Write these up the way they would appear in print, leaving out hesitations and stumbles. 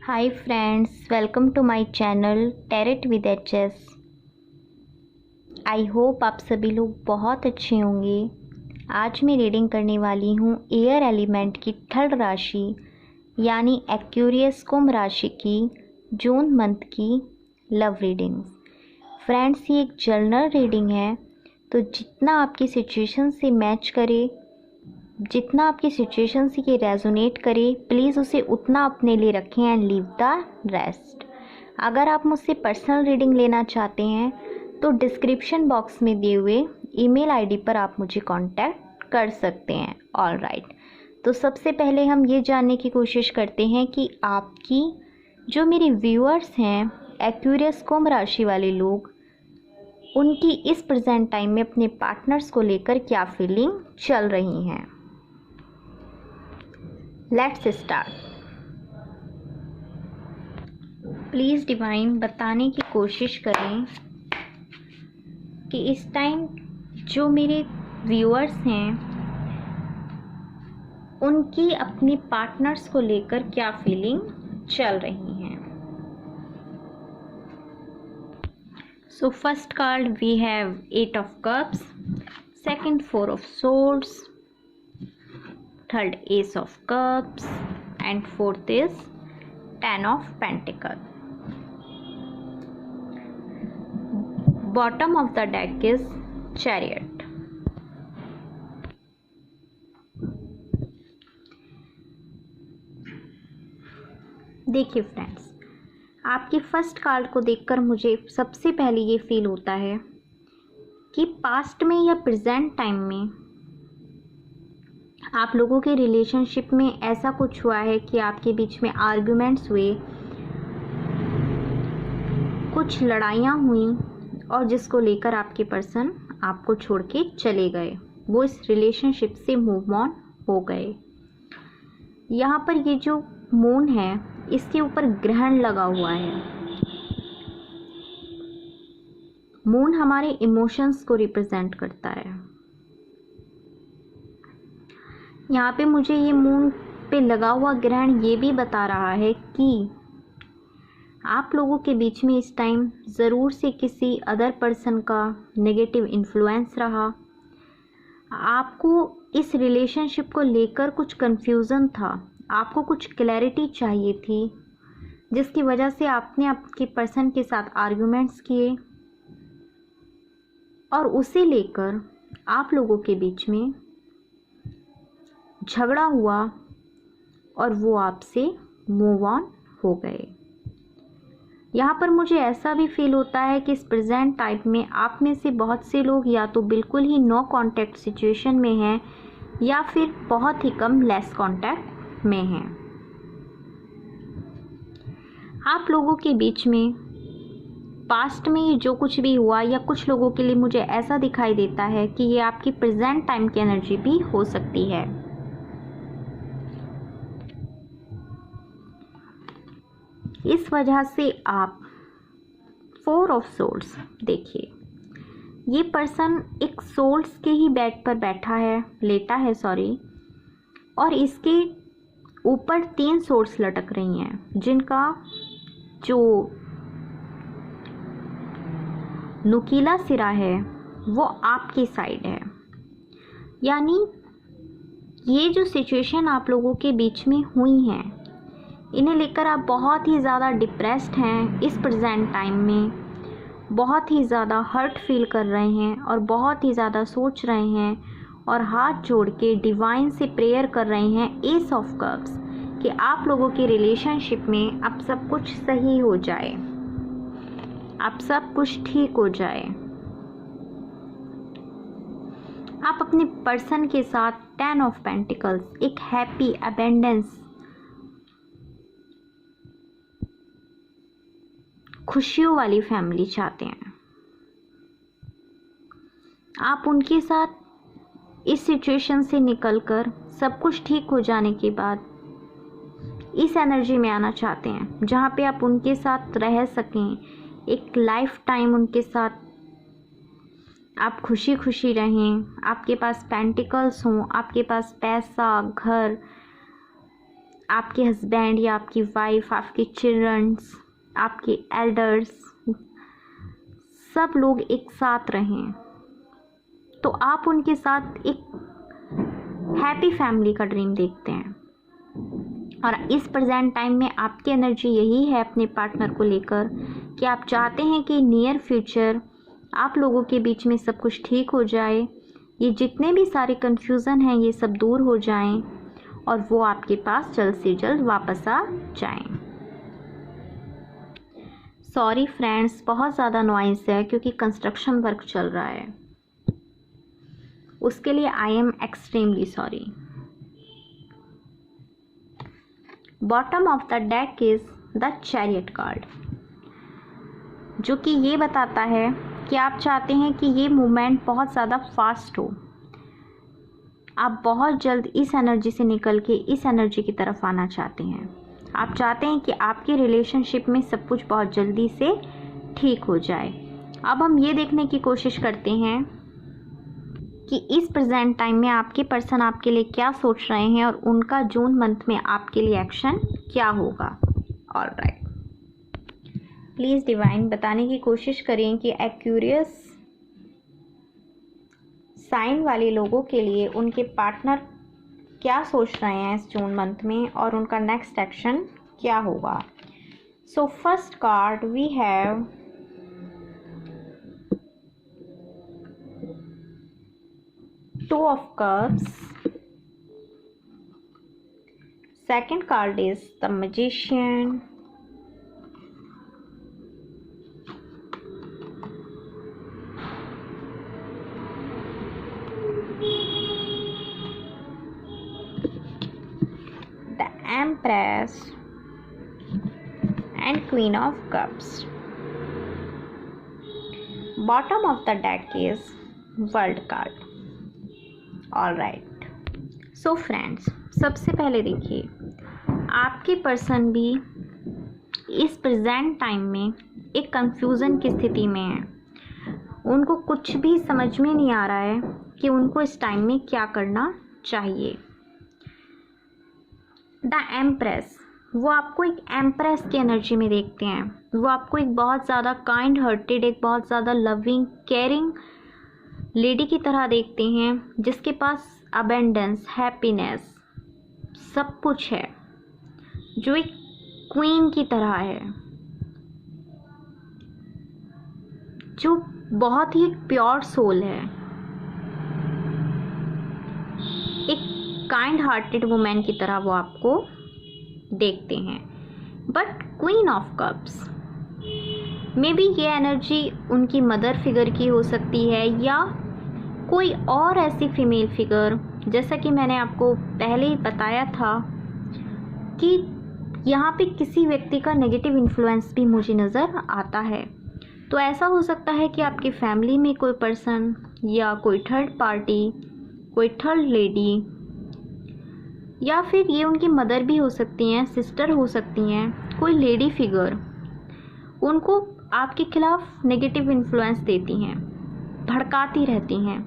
Hi friends, welcome to my channel tarot with HS. I hope आप सभी लोग बहुत अच्छे होंगे। आज मैं रीडिंग करने वाली हूँ एयर एलिमेंट की थर्ड राशि यानी एक्वेरियस कुंभ राशि की जून मंथ की लव रीडिंग्स। फ्रेंड्स, ये एक जनरल रीडिंग है, तो जितना आपकी सिचुएशन से मैच करे, जितना आपकी सिचुएशन से ये रेजोनेट करे, प्लीज़ उसे उतना अपने लिए रखें एंड लीव द रेस्ट। अगर आप मुझसे पर्सनल रीडिंग लेना चाहते हैं तो डिस्क्रिप्शन बॉक्स में दिए हुए ईमेल आईडी पर आप मुझे कांटेक्ट कर सकते हैं। ऑल राइट, तो सबसे पहले हम ये जानने की कोशिश करते हैं कि आपकी जो मेरे व्यूअर्स हैं एक्वेरियस कुंभ राशि वाले लोग, उनकी इस प्रेजेंट टाइम में अपने पार्टनर्स को लेकर क्या फीलिंग चल रही हैं। Let's start. प्लीज़ डिवाइन बताने की कोशिश करें कि इस टाइम जो मेरे व्यूअर्स हैं उनकी अपने पार्टनर्स को लेकर क्या फीलिंग चल रही हैं। So first card we have 8 of cups, second 4 of swords, third ace of cups, and fourth is 10 of pentacles. Bottom of the deck is chariot. देखिए फ्रेंड्स, आपकी फर्स्ट कार्ड को देखकर मुझे सबसे पहले ये फील होता है कि पास्ट में या प्रेजेंट टाइम में आप लोगों के रिलेशनशिप में ऐसा कुछ हुआ है कि आपके बीच में आर्ग्यूमेंट्स हुए, कुछ लड़ाइयाँ हुई और जिसको लेकर आपके पर्सन आपको छोड़ के चले गए, वो इस रिलेशनशिप से मूव ऑन हो गए। यहाँ पर ये जो मून है इसके ऊपर ग्रहण लगा हुआ है। मून हमारे इमोशंस को रिप्रेजेंट करता है। यहाँ पे मुझे ये मून पे लगा हुआ ग्रहण ये भी बता रहा है कि आप लोगों के बीच में इस टाइम ज़रूर से किसी अदर पर्सन का नेगेटिव इन्फ्लुएंस रहा। आपको इस रिलेशनशिप को लेकर कुछ कंफ्यूजन था, आपको कुछ क्लैरिटी चाहिए थी, जिसकी वजह से आपने आपके पर्सन के साथ आर्ग्यूमेंट्स किए और उसे लेकर आप लोगों के बीच में झगड़ा हुआ और वो आपसे मूव ऑन हो गए। यहाँ पर मुझे ऐसा भी फील होता है कि इस प्रेजेंट टाइम में आप में से बहुत से लोग या तो बिल्कुल ही नो कांटेक्ट सिचुएशन में हैं या फिर बहुत ही कम लेस कांटेक्ट में हैं। आप लोगों के बीच में पास्ट में जो कुछ भी हुआ या कुछ लोगों के लिए मुझे ऐसा दिखाई देता है कि ये आपकी प्रेजेंट टाइम की एनर्जी भी हो सकती है। इस वजह से आप 4 ऑफ सोल्स देखिए, ये पर्सन एक सोल्स के ही बेड पर बैठा है, लेटा है सॉरी, और इसके ऊपर 3 सोल्स लटक रही हैं जिनका जो नुकीला सिरा है वो आपकी साइड है। यानी ये जो सिचुएशन आप लोगों के बीच में हुई हैं, इन्हें लेकर आप बहुत ही ज़्यादा डिप्रेस्ड हैं इस प्रेजेंट टाइम में, बहुत ही ज़्यादा हर्ट फील कर रहे हैं और बहुत ही ज़्यादा सोच रहे हैं और हाथ जोड़ के डिवाइन से प्रेयर कर रहे हैं एस ऑफ कप्स कि आप लोगों के रिलेशनशिप में अब सब कुछ सही हो जाए, अब सब कुछ ठीक हो जाए। आप अपने पर्सन के साथ 10 ऑफ पेंटिकल्स, एक हैप्पी अबेंडेंस, खुशियों वाली फैमिली चाहते हैं। आप उनके साथ इस सिचुएशन से निकलकर सब कुछ ठीक हो जाने के बाद इस एनर्जी में आना चाहते हैं जहाँ पे आप उनके साथ रह सकें, एक लाइफ टाइम उनके साथ आप खुशी खुशी रहें, आपके पास पेंटिकल्स हों, आपके पास पैसा, घर, आपके हस्बैंड या आपकी वाइफ, आपके चिल्ड्रंस, आपके एल्डर्स, सब लोग एक साथ रहें, तो आप उनके साथ एक हैप्पी फैमिली का ड्रीम देखते हैं। और इस प्रेजेंट टाइम में आपकी एनर्जी यही है अपने पार्टनर को लेकर कि आप चाहते हैं कि नियर फ्यूचर आप लोगों के बीच में सब कुछ ठीक हो जाए, ये जितने भी सारे कन्फ्यूज़न हैं ये सब दूर हो जाएं और वो आपके पास जल्द से जल्द वापस आ जाएं। सॉरी फ्रेंड्स, बहुत ज़्यादा नॉइज़ है क्योंकि कंस्ट्रक्शन वर्क चल रहा है, उसके लिए I am extremely sorry. Bottom of the deck is the chariot card, जो कि ये बताता है कि आप चाहते हैं कि ये मूवमेंट बहुत ज़्यादा फास्ट हो, आप बहुत जल्द इस एनर्जी से निकल के इस एनर्जी की तरफ आना चाहते हैं। आप चाहते हैं कि आपके रिलेशनशिप में सब कुछ बहुत जल्दी से ठीक हो जाए। अब हम ये देखने की कोशिश करते हैं कि इस प्रेजेंट टाइम में आपके पर्सन आपके लिए क्या सोच रहे हैं और उनका जून मंथ में आपके लिए एक्शन क्या होगा। ऑलराइट, प्लीज़ डिवाइन बताने की कोशिश करें कि एक्यूरियस साइन वाले लोगों के लिए उनके पार्टनर क्या सोच रहे हैं इस जून मंथ में और उनका नेक्स्ट एक्शन क्या होगा। So first card we have Two of Cups. Second card is the Magician. The Empress and Queen of Cups. Bottom of the deck is World card. Alright, so friends, सबसे पहले देखिए, आपके person भी इस present time में एक confusion की स्थिति में है। उनको कुछ भी समझ में नहीं आ रहा है कि उनको इस टाइम में क्या करना चाहिए। द एम्प्रेस, वो आपको एक एम्प्रेस की एनर्जी में देखते हैं। वो आपको एक बहुत ज़्यादा काइंड हार्टेड, एक बहुत ज़्यादा लविंग, केयरिंग लेडी की तरह देखते हैं, जिसके पास अबेंडेंस, हैप्पीनेस, सब कुछ है, जो एक क्वीन की तरह है, जो बहुत ही प्योर सोल है, एक काइंड हार्टेड वुमेन की तरह वो आपको देखते हैं। But queen of cups, may be ये एनर्जी उनकी मदर फिगर की हो सकती है या कोई और ऐसी फीमेल फिगर, जैसा कि मैंने आपको पहले ही बताया था कि यहाँ पे किसी व्यक्ति का नेगेटिव इन्फ्लुएंस भी मुझे नज़र आता है। तो ऐसा हो सकता है कि आपकी फैमिली में कोई पर्सन या कोई थर्ड पार्टी, कोई थर्ड लेडी, या फिर ये उनकी मदर भी हो सकती हैं, सिस्टर हो सकती हैं, कोई लेडी फिगर उनको आपके खिलाफ नेगेटिव इन्फ्लुएंस देती हैं, भड़काती रहती हैं,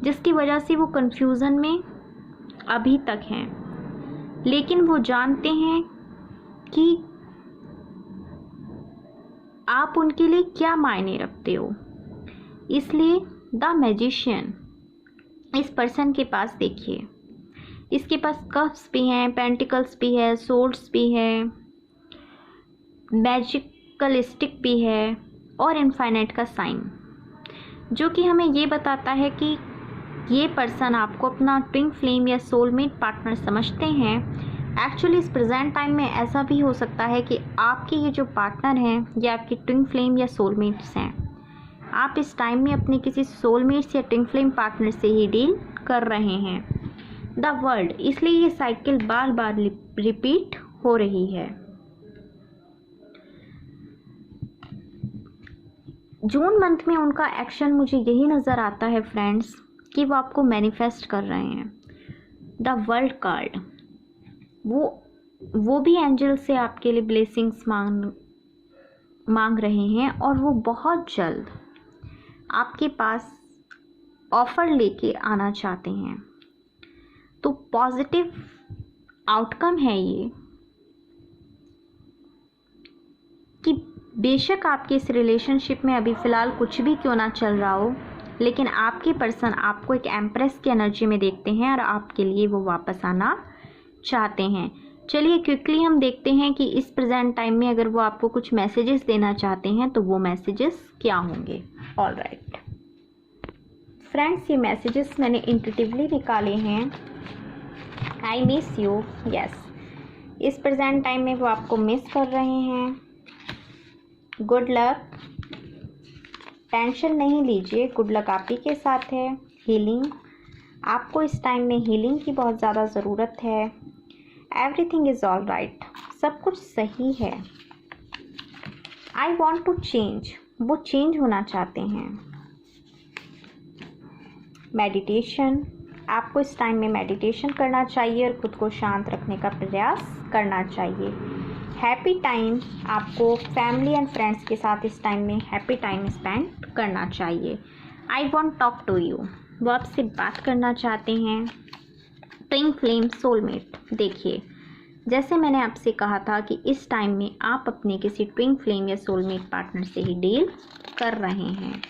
जिसकी वजह से वो कंफ्यूजन में अभी तक हैं। लेकिन वो जानते हैं कि आप उनके लिए क्या मायने रखते हो। इसलिए द मैजिशियन, इस पर्सन के पास देखिए, इसके पास कप्स भी हैं, पेंटिकल्स भी है, सोर्ड्स भी है, मैजिकल स्टिक भी है और इनफाइनाइट का साइन, जो कि हमें ये बताता है कि ये पर्सन आपको अपना ट्विन फ्लेम या सोलमेट पार्टनर समझते हैं। एक्चुअली इस प्रेजेंट टाइम में ऐसा भी हो सकता है कि आपके ये जो पार्टनर हैं ये आपके ट्विन फ्लेम या सोलमेट्स हैं। आप इस टाइम में अपने किसी सोलमेट्स या ट्विन फ्लेम पार्टनर से ही डील कर रहे हैं। द वर्ल्ड, इसलिए ये साइकिल बार बार रिपीट हो रही है। जून मंथ में उनका एक्शन मुझे यही नज़र आता है फ्रेंड्स कि वो आपको मैनिफेस्ट कर रहे हैं। द वर्ल्ड कार्ड, वो भी एंजल से आपके लिए ब्लेसिंग्स मांग रहे हैं और वो बहुत जल्द आपके पास ऑफ़र लेके आना चाहते हैं। तो पॉजिटिव आउटकम है ये कि बेशक आपके इस रिलेशनशिप में अभी फ़िलहाल कुछ भी क्यों ना चल रहा हो, लेकिन आपके पर्सन आपको एक एम्प्रेस की एनर्जी में देखते हैं और आपके लिए वो वापस आना चाहते हैं। चलिए क्विकली हम देखते हैं कि इस प्रेजेंट टाइम में अगर वो आपको कुछ मैसेजेस देना चाहते हैं तो वो मैसेजेस क्या होंगे। ऑलराइट फ्रेंड्स, ये मैसेजेस मैंने इंट्यूटिवली निकाले हैं। आई मिस यू, यस, इस प्रेजेंट टाइम में वो आपको मिस कर रहे हैं। गुड लक, टेंशन नहीं लीजिए, गुड लक आप ही के साथ है। हीलिंग, आपको इस टाइम में हीलिंग की बहुत ज़्यादा ज़रूरत है। एवरीथिंग इज़ ऑल राइट, सब कुछ सही है। आई वॉन्ट टू चेंज, वो चेंज होना चाहते हैं। मेडिटेशन, आपको इस टाइम में मेडिटेशन करना चाहिए और खुद को शांत रखने का प्रयास करना चाहिए। हैप्पी टाइम, आपको फैमिली एंड फ्रेंड्स के साथ इस टाइम में हैप्पी टाइम स्पेंड करना चाहिए। I want talk to you, वो आपसे बात करना चाहते हैं। ट्विन फ्लेम सोलमेट, देखिए जैसे मैंने आपसे कहा था कि इस टाइम में आप अपने किसी ट्विन फ्लेम या सोलमेट पार्टनर से ही डील कर रहे हैं।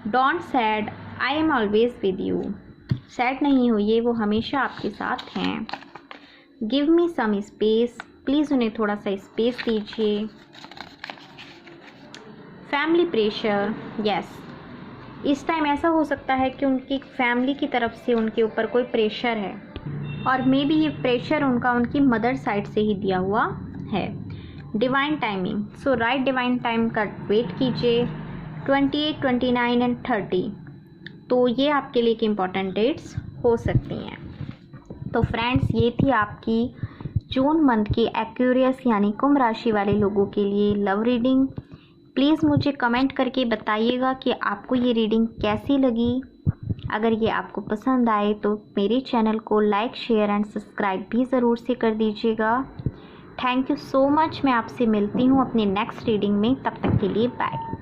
Don't sad, I am always with you, sad नहीं होइए, वो हमेशा आपके साथ हैं। Give me some space, please उन्हें थोड़ा सा स्पेस दीजिए। फैमिली प्रेशर, यस, इस टाइम ऐसा हो सकता है कि उनकी फैमिली की तरफ से उनके ऊपर कोई प्रेशर है और मे बी ये प्रेशर उनकी मदर साइड से ही दिया हुआ है। डिवाइन टाइमिंग, सो राइट डिवाइन टाइम का वेट कीजिए। 28, 29 एंड 30, तो ये आपके लिए एक इम्पॉर्टेंट डेट्स हो सकती हैं। तो फ्रेंड्स, ये थी आपकी जून मंथ की एक्वेरियस यानी कुंभ राशि वाले लोगों के लिए लव रीडिंग। प्लीज़ मुझे कमेंट करके बताइएगा कि आपको ये रीडिंग कैसी लगी। अगर ये आपको पसंद आए तो मेरे चैनल को लाइक, शेयर एंड सब्सक्राइब भी ज़रूर से कर दीजिएगा। थैंक यू सो मच, मैं आपसे मिलती हूँ अपने नेक्स्ट रीडिंग में, तब तक के लिए बाय।